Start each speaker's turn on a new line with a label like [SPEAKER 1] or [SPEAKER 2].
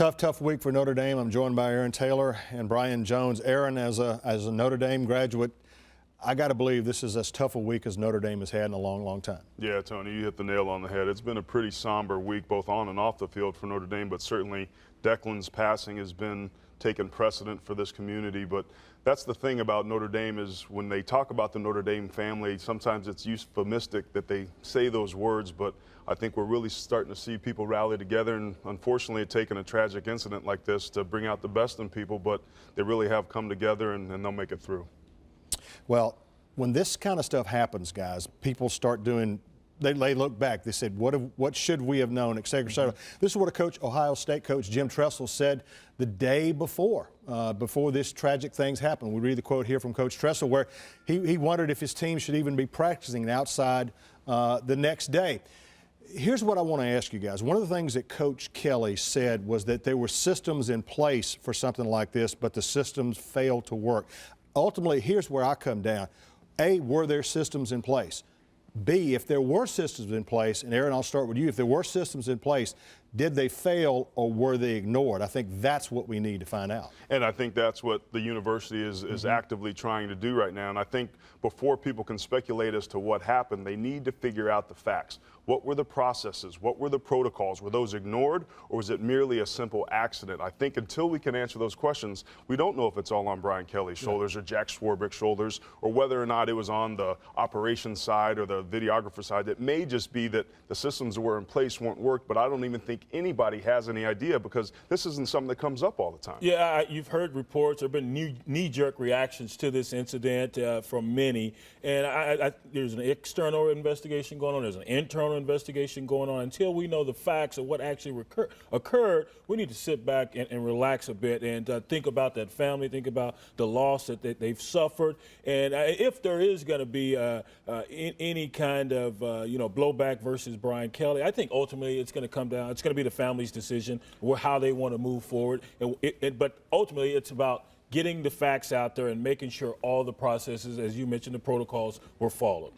[SPEAKER 1] Tough week for Notre Dame. I'm joined by Aaron Taylor and Brian Jones. Aaron, as a Notre Dame graduate, I got to believe this is as tough a week as Notre Dame has had in a long time.
[SPEAKER 2] Yeah, Tony, you hit the nail on the head. It's been a pretty somber week, both on and off the field for Notre Dame, but certainly Declan's passing has been taking precedent for this community. But that's the thing about Notre Dame is when they talk about the Notre Dame family, sometimes it's euphemistic that they say those words, but I think we're really starting to see people rally together, and unfortunately it's taken a tragic incident like this to bring out the best in people, but they really have come together and they'll make it through.
[SPEAKER 1] Well, when this kind of stuff happens, guys, people start doing, they look back. They said, what should we have known, et cetera, et cetera. This is what Ohio State coach Jim Tressel said the day before this tragic things happened. We read the quote here from Coach Tressel where he wondered if his team should even be practicing outside the next day. Here's what I want to ask you guys. One of the things that Coach Kelly said was that there were systems in place for something like this, but the systems failed to work. Ultimately, here's where I come down. A, were there systems in place? B, if there were systems in place, and Aaron, I'll start with you. If there were systems in place, did they fail or were they ignored? I think that's what we need to find out.
[SPEAKER 2] And I think that's what the university is actively trying to do right now. And I think before people can speculate as to what happened, they need to figure out the facts. What were the processes? What were the protocols? Were those ignored, or was it merely a simple accident? I think until we can answer those questions, we don't know if it's all on Brian Kelly's shoulders or Jack Swarbrick's shoulders, or whether or not it was on the operations side or the videographer side. It may just be that the systems that were in place weren't worked, but I don't even think anybody has any idea because this isn't something that comes up all the time.
[SPEAKER 3] Yeah, you've heard reports. There have been knee-jerk reactions to this incident from many. And there's an external investigation going on. There's an internal investigation going on. Until we know the facts of what actually occurred, we need to sit back and relax a bit and think about that family, think about the loss that they've suffered. And if there is going to be any kind of blowback versus Brian Kelly, I think ultimately it's going to come down. It's going to be the family's decision how they want to move forward. But ultimately, it's about getting the facts out there and making sure all the processes, as you mentioned, the protocols were followed.